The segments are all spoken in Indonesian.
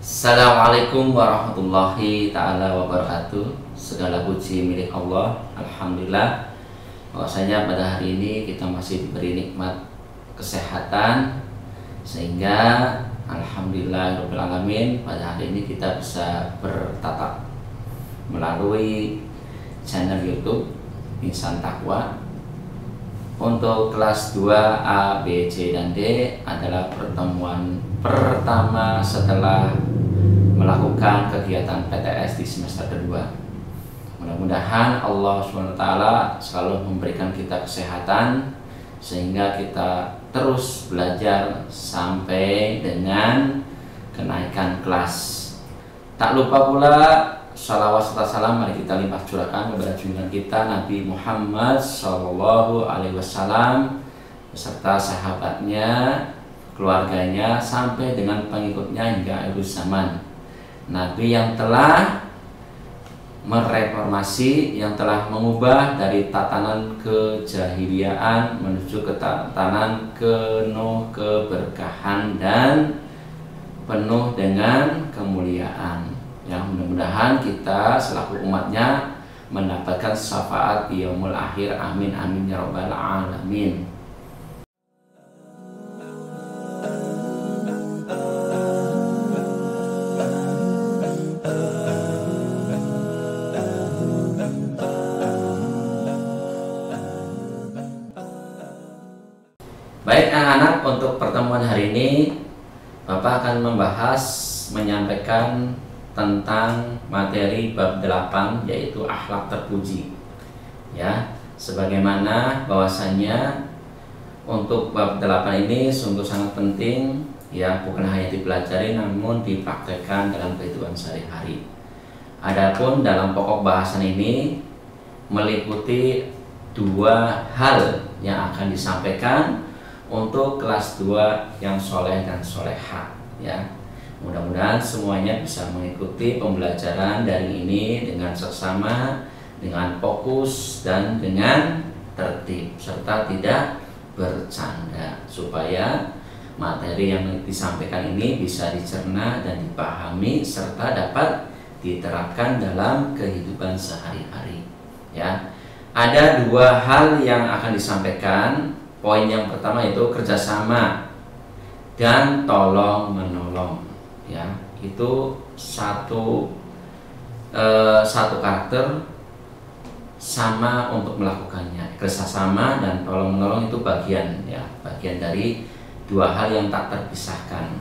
Assalamualaikum warahmatullahi ta'ala wabarakatuh. Segala puji milik Allah. Alhamdulillah bahwasanya pada hari ini kita masih diberi nikmat kesehatan, sehingga alhamdulillah alamin pada hari ini kita bisa bertatap melalui channel YouTube Insan Taqwa. Untuk kelas 2A, B, C, dan D adalah pertemuan pertama setelah melakukan kegiatan PTS di semester kedua. Mudah-mudahan Allah SWT selalu memberikan kita kesehatan sehingga kita terus belajar sampai dengan kenaikan kelas. Tak lupa pula salawat serta salam mari kita limpah curahkan kepada junjungan kita Nabi Muhammad SAW beserta sahabatnya, keluarganya sampai dengan pengikutnya hingga akhir zaman. Nabi yang telah mereformasi, yang telah mengubah dari tatanan kejahiliaan menuju ke tatanan penuh keberkahan dan penuh dengan kemuliaan. Yang mudah-mudahan kita selaku umatnya mendapatkan syafaat di yaumul akhir. Amin amin ya rabbal alamin. Baik anak-anak, untuk pertemuan hari ini Bapak akan menyampaikan tentang materi bab 8, yaitu akhlak terpuji. Ya, sebagaimana bahwasannya untuk bab 8 ini sungguh sangat penting, ya, bukan hanya dipelajari namun dipraktekkan dalam kehidupan sehari-hari. Adapun dalam pokok bahasan ini meliputi dua hal yang akan disampaikan untuk kelas 2 yang soleh dan soleha, ya. Mudah-mudahan semuanya bisa mengikuti pembelajaran dari ini dengan seksama, dengan fokus dan dengan tertib, serta tidak bercanda, supaya materi yang disampaikan ini bisa dicerna dan dipahami serta dapat diterapkan dalam kehidupan sehari-hari, ya. Ada dua hal yang akan disampaikan. Poin yang pertama yaitu kerjasama dan tolong menolong, ya. Itu satu karakter sama untuk melakukannya. Kerjasama dan tolong menolong itu bagian dari dua hal yang tak terpisahkan.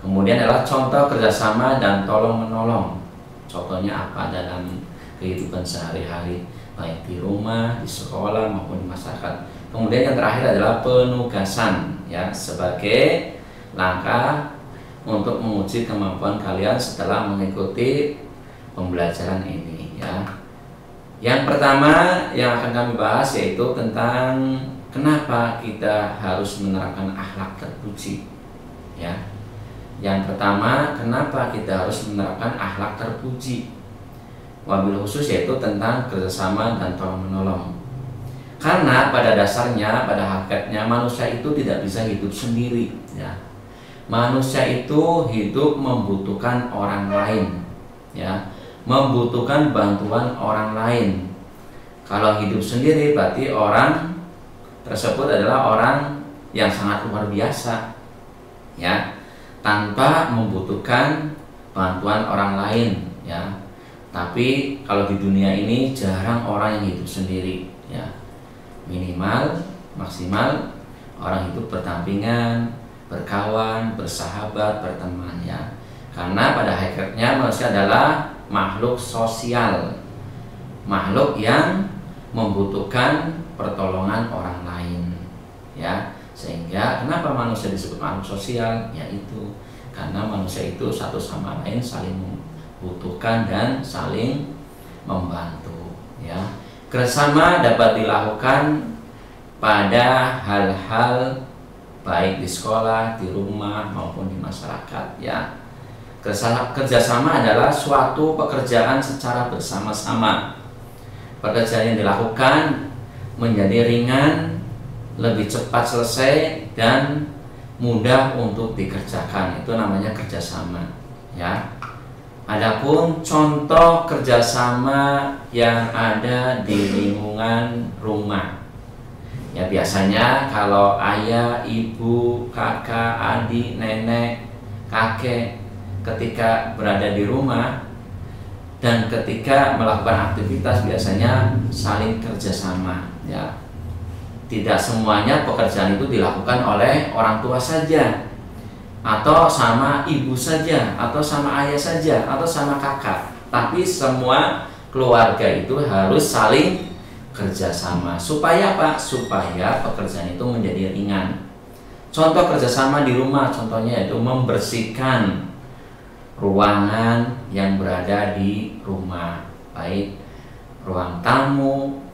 Kemudian adalah contoh kerjasama dan tolong menolong. Contohnya apa dalam kehidupan sehari-hari, baik di rumah, di sekolah maupun di masyarakat. Kemudian yang terakhir adalah penugasan, ya, sebagai langkah untuk menguji kemampuan kalian setelah mengikuti pembelajaran ini, ya. Yang pertama yang akan kami bahas yaitu tentang kenapa kita harus menerapkan akhlak terpuji, ya. Yang pertama, kenapa kita harus menerapkan akhlak terpuji? Wabil khusus yaitu tentang kerjasama dan tolong menolong. Karena pada dasarnya, pada hakikatnya manusia itu tidak bisa hidup sendiri, ya. Manusia itu hidup membutuhkan orang lain, ya, membutuhkan bantuan orang lain. Kalau hidup sendiri berarti orang tersebut adalah orang yang sangat luar biasa, ya, tanpa membutuhkan bantuan orang lain, ya. Tapi kalau di dunia ini jarang orang yang hidup sendiri, ya. Minimal, maksimal orang hidup berdampingan, berkawan, bersahabat, berteman, ya. Karena pada hakikatnya manusia adalah makhluk sosial, makhluk yang membutuhkan pertolongan orang lain, ya. Sehingga kenapa manusia disebut makhluk sosial? Yaitu karena manusia itu satu sama lain saling membutuhkan dan saling membantu, ya. Kerjasama dapat dilakukan pada hal-hal baik di sekolah, di rumah maupun di masyarakat, ya. Kerjasama adalah suatu pekerjaan secara bersama-sama. Pekerjaan yang dilakukan menjadi ringan, lebih cepat selesai dan mudah untuk dikerjakan. Itu namanya kerjasama. ya. Adapun contoh kerjasama yang ada di lingkungan rumah, ya biasanya kalau ayah, ibu, kakak, adik, nenek, kakek ketika berada di rumah dan ketika melakukan aktivitas biasanya saling kerjasama, ya. Tidak semuanya pekerjaan itu dilakukan oleh orang tua saja, atau sama ibu saja, atau sama ayah saja, atau sama kakak. Tapi semua keluarga itu harus saling kerjasama. Supaya apa? Supaya pekerjaan itu menjadi ringan. Contoh kerjasama di rumah, contohnya yaitu membersihkan ruangan yang berada di rumah, baik ruang tamu,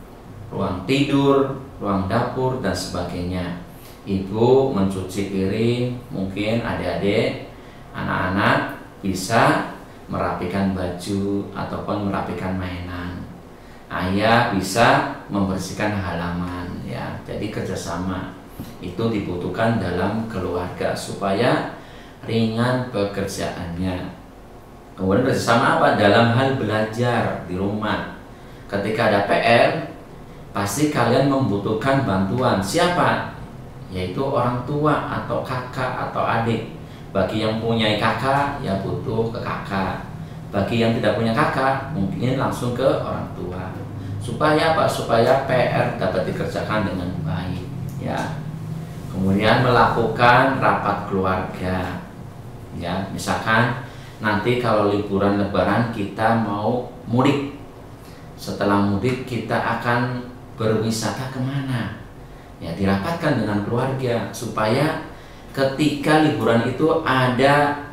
ruang tidur, ruang dapur, dan sebagainya. Ibu mencuci piring, mungkin adik-adik, anak-anak bisa merapikan baju ataupun merapikan mainan. Ayah bisa membersihkan halaman, ya. Jadi kerjasama itu dibutuhkan dalam keluarga supaya ringan pekerjaannya. Kemudian kerjasama apa? Dalam hal belajar di rumah. Ketika ada PR, pasti kalian membutuhkan bantuan siapa? Yaitu orang tua atau kakak atau adik. Bagi yang punya kakak, ya butuh ke kakak. Bagi yang tidak punya kakak, mungkin langsung ke orang tua. Supaya apa? Supaya PR dapat dikerjakan dengan baik, ya. Kemudian melakukan rapat keluarga, ya. Misalkan nanti kalau liburan lebaran kita mau mudik. Setelah mudik kita akan berwisata kemana? Ya, dirapatkan dengan keluarga supaya ketika liburan itu ada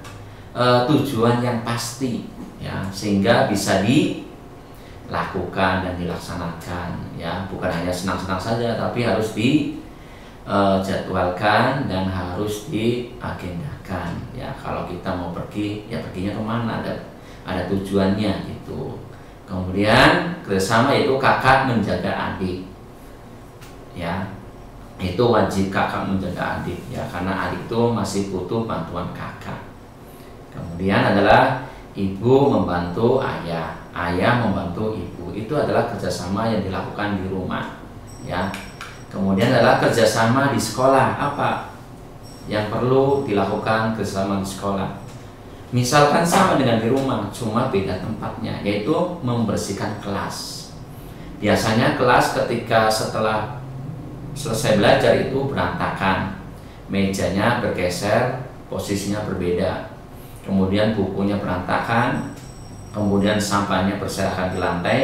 tujuan yang pasti, ya, sehingga bisa dilakukan dan dilaksanakan, ya. Bukan hanya senang-senang saja, tapi harus dijadwalkan dan harus diagendakan, ya. Kalau kita mau pergi, ya perginya kemana, ada tujuannya gitu. Kemudian kerjasama yaitu kakak menjaga adik, ya. Itu wajib kakak menjaga adik, ya, karena adik itu masih butuh bantuan kakak. Kemudian adalah ibu membantu ayah, ayah membantu ibu. Itu adalah kerjasama yang dilakukan di rumah, ya. Kemudian adalah kerjasama di sekolah. Apa yang perlu dilakukan kerjasama di sekolah? Misalkan sama dengan di rumah, cuma beda tempatnya, yaitu membersihkan kelas. Biasanya kelas ketika setelah selesai belajar itu berantakan, mejanya bergeser, posisinya berbeda, kemudian bukunya berantakan, kemudian sampahnya berserakan di lantai,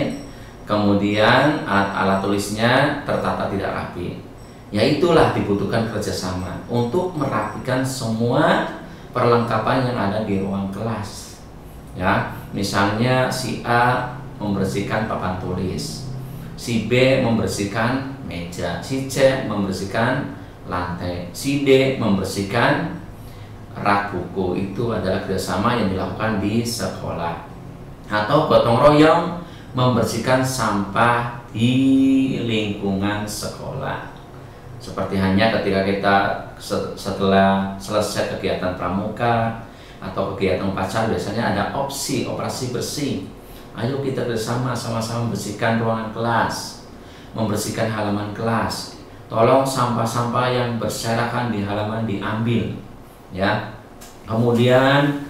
kemudian alat tulisnya tertata tidak rapi. Ya, itulah dibutuhkan kerjasama untuk merapikan semua perlengkapan yang ada di ruang kelas, ya. Misalnya si A membersihkan papan tulis, si B membersihkan meja, si C membersihkan lantai, si D membersihkan rak buku. Itu adalah kerjasama yang dilakukan di sekolah. Atau gotong royong membersihkan sampah di lingkungan sekolah. Seperti hanya ketika kita setelah selesai kegiatan pramuka atau kegiatan upacara, biasanya ada operasi bersih. Ayo kita bersama sama-sama membersihkan ruangan kelas, membersihkan halaman kelas. Tolong sampah-sampah yang berserakan di halaman diambil, ya. Kemudian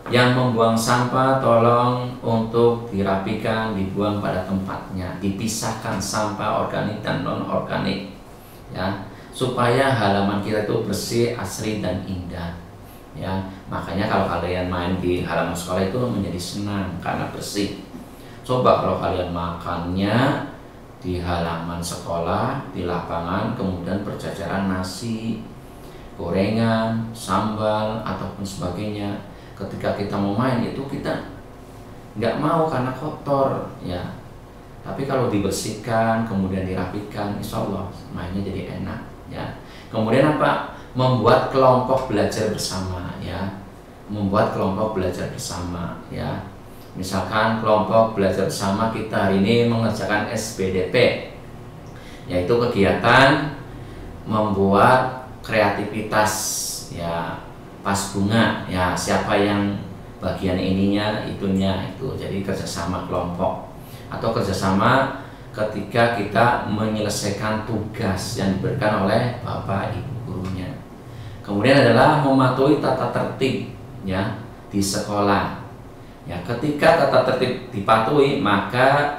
yang membuang sampah tolong untuk dirapikan, dibuang pada tempatnya, dipisahkan sampah organik dan non organik, ya, supaya halaman kita itu bersih, asri dan indah, ya. Makanya kalau kalian main di halaman sekolah itu menjadi senang karena bersih. Coba kalau kalian makannya di halaman sekolah, di lapangan, kemudian berjajaran nasi, gorengan, sambal, ataupun sebagainya. Ketika kita mau main itu kita nggak mau karena kotor, ya. Tapi kalau dibersihkan, kemudian dirapikan, insya Allah mainnya jadi enak, ya. Kemudian apa? Membuat kelompok belajar bersama, ya. Membuat kelompok belajar bersama, ya. Misalkan kelompok belajar bersama kita hari ini mengerjakan SBDP, yaitu kegiatan membuat kreativitas, ya, pas bunga, ya siapa yang bagian ininya itunya itu. Jadi kerjasama kelompok atau kerjasama ketika kita menyelesaikan tugas yang diberikan oleh bapak ibu gurunya. Kemudian adalah mematuhi tata tertib ya di sekolah. Ya, ketika tata tertib dipatuhi, maka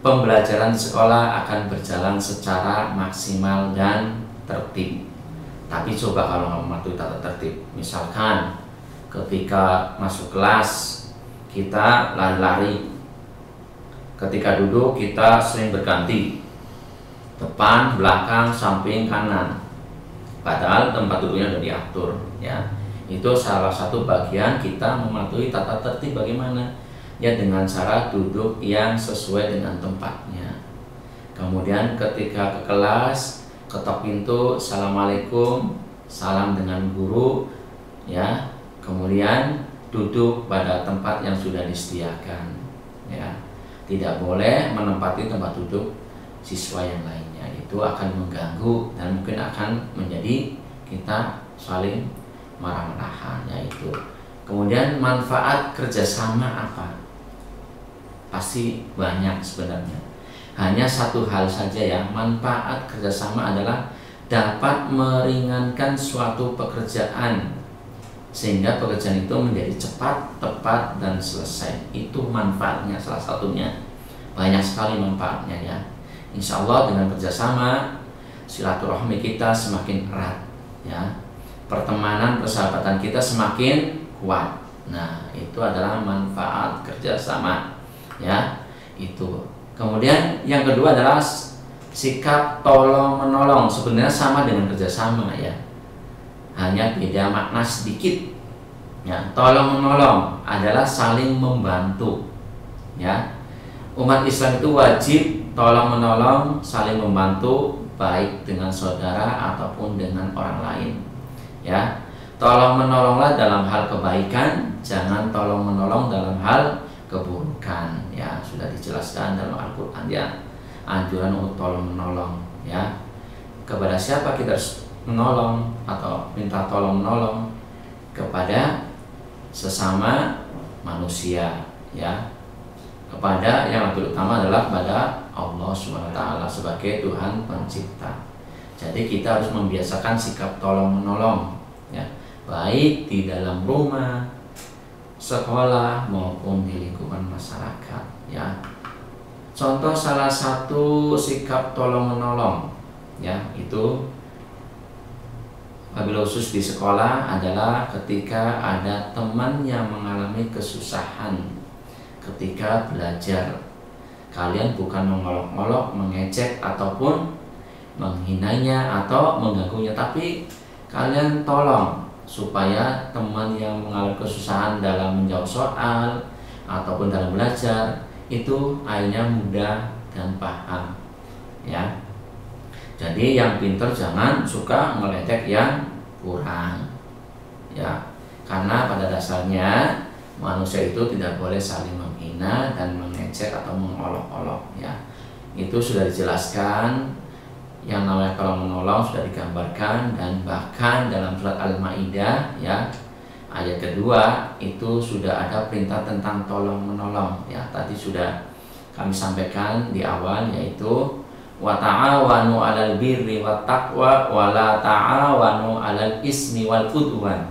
pembelajaran di sekolah akan berjalan secara maksimal dan tertib. Tapi coba kalau nggak mematuhi tata tertib, misalkan ketika masuk kelas kita lari-lari, ketika duduk kita sering berganti depan, belakang, samping, kanan, padahal tempat duduknya sudah diatur ya. Itu salah satu bagian kita mematuhi tata tertib. Bagaimana? Ya dengan cara duduk yang sesuai dengan tempatnya. Kemudian ketika ke kelas, ketok pintu, assalamualaikum, salam dengan guru ya. Kemudian duduk pada tempat yang sudah disediakan ya. Tidak boleh menempati tempat duduk siswa yang lainnya. Itu akan mengganggu dan mungkin akan menjadi kita saling marah-marahan yaitu. Kemudian manfaat kerjasama apa? Pasti banyak sebenarnya. Hanya satu hal saja ya, manfaat kerjasama adalah dapat meringankan suatu pekerjaan sehingga pekerjaan itu menjadi cepat, tepat, dan selesai. Itu manfaatnya salah satunya. Banyak sekali manfaatnya ya. Insya Allah dengan kerjasama silaturahmi kita semakin erat ya. Pertemanan persahabatan kita semakin kuat. Nah, itu adalah manfaat kerjasama ya. Itu. Kemudian yang kedua adalah sikap tolong menolong. Sebenarnya sama dengan kerjasama ya, hanya beda makna sedikit ya. Tolong menolong adalah saling membantu ya. Umat Islam itu wajib tolong menolong, saling membantu, baik dengan saudara ataupun dengan orang lain ya. Tolong menolonglah dalam hal kebaikan, jangan tolong menolong dalam hal keburukan ya. Sudah dijelaskan dalam Al-Quran ya, anjuran untuk tolong menolong ya. Kepada siapa kita harus menolong atau minta tolong menolong? Kepada sesama manusia ya, kepada yang lebih utama adalah pada Allah SWT sebagai Tuhan pencipta. Jadi kita harus membiasakan sikap tolong menolong ya, baik di dalam rumah, sekolah maupun di lingkungan masyarakat ya. Contoh salah satu sikap tolong menolong ya, itu wabil khusus di sekolah adalah ketika ada teman yang mengalami kesusahan ketika belajar. Kalian bukan mengolok-olok, mengejek ataupun menghinanya atau mengganggunya, tapi kalian tolong supaya teman yang mengalami kesusahan dalam menjawab soal ataupun dalam belajar itu akhirnya mudah dan paham ya. Jadi yang pintar jangan suka meledek yang kurang ya, karena pada dasarnya manusia itu tidak boleh saling menghina dan mengejek atau mengolok-olok ya. Itu sudah dijelaskan. Yang namanya tolong menolong sudah digambarkan, dan bahkan dalam surat Al-Maidah ya, ayat kedua itu sudah ada perintah tentang tolong menolong ya. Tadi sudah kami sampaikan di awal, yaitu wa ta'awanu 'alal birri wat taqwa wa la ta'awanu 'alal ismi wal udwan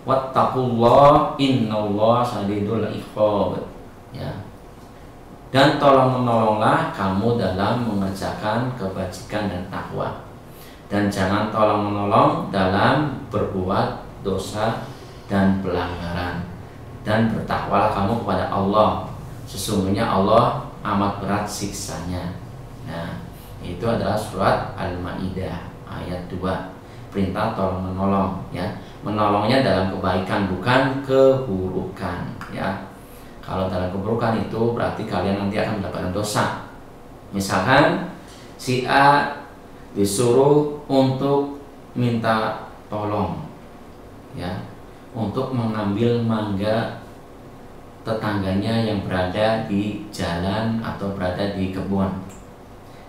wattaqullaha innallaha shadidul iqab ya. Dan tolong menolonglah kamu dalam mengerjakan kebajikan dan takwa, dan jangan tolong menolong dalam berbuat dosa dan pelanggaran, dan bertakwalah kamu kepada Allah, sesungguhnya Allah amat berat siksanya. Nah, itu adalah surat Al-Maidah ayat 2. Perintah tolong menolong ya. Menolongnya dalam kebaikan, bukan keburukan ya. Kalau dalam keburukan itu berarti kalian nanti akan mendapatkan dosa. Misalkan si A disuruh untuk minta tolong ya, untuk mengambil mangga tetangganya yang berada di jalan atau berada di kebun.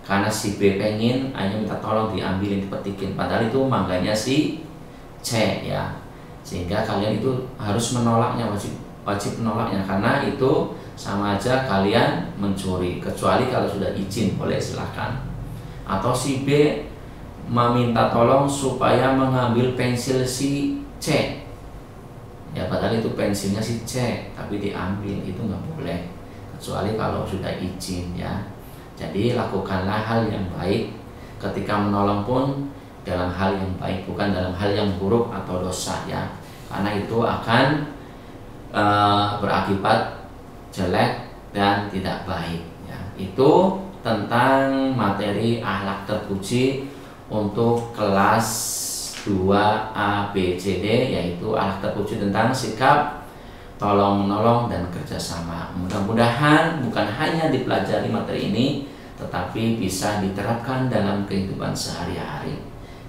Karena si B pengen, hanya minta tolong diambilin, dipetikin, padahal itu mangganya si C ya. sehingga kalian itu harus menolaknya, wajib menolaknya, karena itu sama aja kalian mencuri, kecuali kalau sudah izin boleh silahkan. Atau si B meminta tolong supaya mengambil pensil si C, ya padahal itu pensilnya si C tapi diambil, itu nggak boleh kecuali kalau sudah izin ya. Jadi lakukanlah hal yang baik ketika menolong pun dalam hal yang baik, bukan dalam hal yang buruk atau dosa ya, karena itu akan berakibat jelek dan tidak baik ya. Itu tentang materi akhlak terpuji untuk kelas 2A B C D, yaitu akhlak terpuji tentang sikap tolong menolong dan kerjasama. Mudah-mudahan bukan hanya dipelajari materi ini, tetapi bisa diterapkan dalam kehidupan sehari-hari,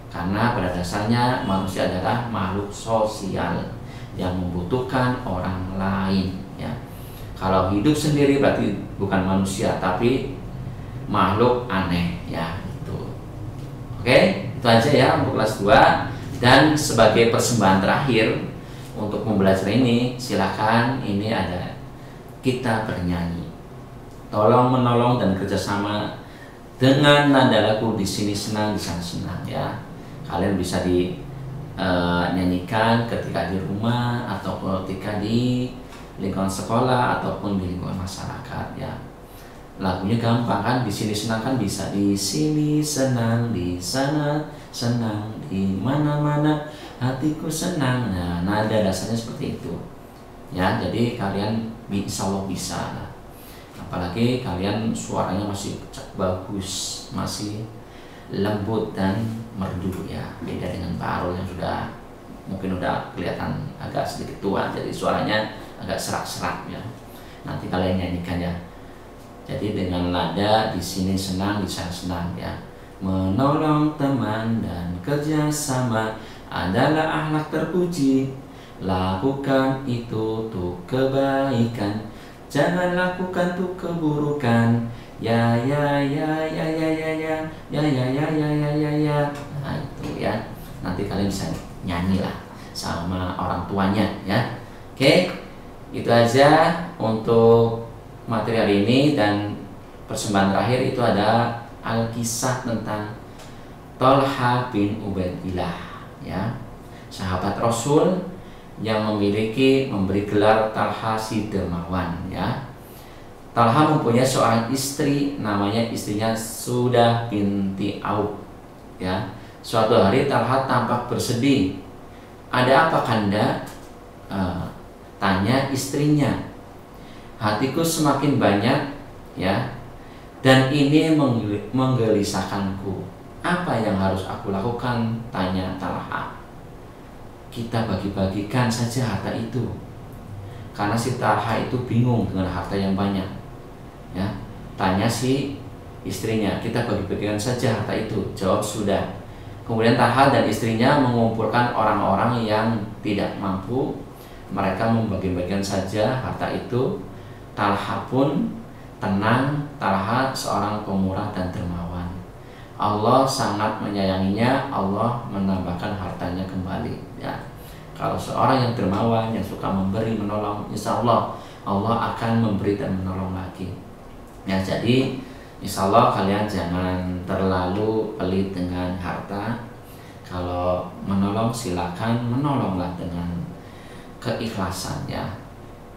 karena pada dasarnya manusia adalah makhluk sosial yang membutuhkan orang lain ya. Kalau hidup sendiri berarti bukan manusia tapi makhluk aneh ya itu. Oke, itu aja ya untuk kelas 2. Dan sebagai persembahan terakhir untuk mempelajari ini, silakan ini ada kita bernyanyi tolong menolong dan kerjasama dengan nada lagu di sini senang di sana senang ya. Kalian bisa nyanyikan ketika di rumah atau ketika di lingkungan sekolah ataupun di lingkungan masyarakat ya. Lagunya gampang kan, di sini senang kan bisa di sini senang, di sana senang, di mana-mana hatiku senang. Nah, nada dasarnya seperti itu ya. Jadi kalian insya Allah bisa lah. Apalagi kalian suaranya masih bagus, masih lembut dan merdu ya, beda dengan Pak Arul yang sudah mungkin udah kelihatan agak sedikit tua, jadi suaranya agak serak-serak ya. Nanti kalian nyanyikan ya. Jadi dengan nada di sini senang di sana senang ya. Menolong teman dan kerjasama adalah akhlak terpuji. Lakukan itu untuk kebaikan, jangan lakukan untuk keburukan. Ya ya ya ya ya ya ya ya ya ya ya ya ya ya. Nah itu ya. Nanti kalian bisa nyanyi lah sama orang tuanya ya. Oke, itu aja untuk materi hari ini. Dan persembahan terakhir itu ada Alkisah tentang Thalha bin Ubaidillah ya, sahabat Rasul yang memberi gelar Thalha si dermawan ya. Thalha mempunyai seorang istri, namanya istrinya Saudah binti Auf ya. Suatu hari Thalha tampak bersedih. Ada apa Kanda? Tanya istrinya. Hatiku semakin banyak ya, dan ini menggelisahkanku. Apa yang harus aku lakukan? Tanya Thalha. Kita bagi-bagikan saja harta itu, karena si Thalha itu bingung dengan harta yang banyak ya. Tanya si istrinya, kita bagi-bagikan saja harta itu. Jawab sudah. Kemudian Thalha dan istrinya mengumpulkan orang-orang yang tidak mampu. Mereka membagi-bagikan saja harta itu. Thalha pun tenang. Thalha seorang pemurah dan dermawan. Allah sangat menyayanginya. Allah menambahkan hartanya kembali ya. Kalau seorang yang dermawan, yang suka memberi, menolong, insya Allah Allah akan memberi dan menolong lagi ya. Jadi insya Allah kalian jangan terlalu pelit dengan harta. Kalau menolong silakan menolonglah dengan keikhlasan ya,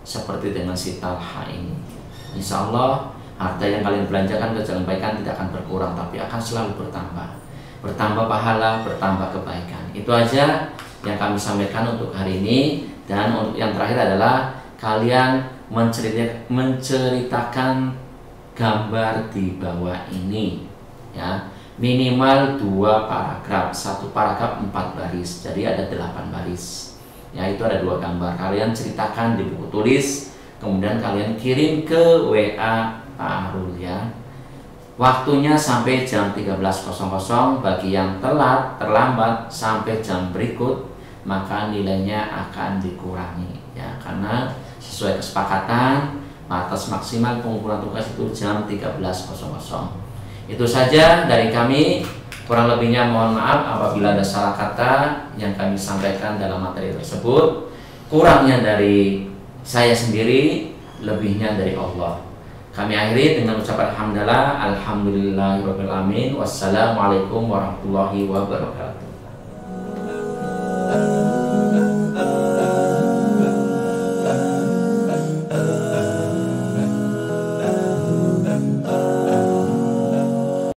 seperti dengan si Thalha ini. Insya Allah harta yang kalian belanjakan ke jalan kebaikan tidak akan berkurang, tapi akan selalu bertambah pahala, bertambah kebaikan. Itu aja yang kami sampaikan untuk hari ini. Dan untuk yang terakhir adalah kalian menceritakan gambar di bawah ini ya, minimal 2 paragraf, 1 paragraf 4 baris, jadi ada 8 baris ya. Itu ada 2 gambar, kalian ceritakan di buku tulis, kemudian kalian kirim ke WA Pak Arul ya. Waktunya sampai jam 13.00. Bagi yang terlambat sampai jam berikut, maka nilainya akan dikurangi ya, karena sesuai kesepakatan batas maksimal pengumpulan tugas itu jam 13.00. Itu saja dari kami. Kurang lebihnya mohon maaf apabila ada salah kata yang kami sampaikan dalam materi tersebut. Kurangnya dari saya sendiri, lebihnya dari Allah. Kami akhiri dengan ucapan hamdalah, alhamdulillahirabbil alamin. Wassalamualaikum warahmatullahi wabarakatuh.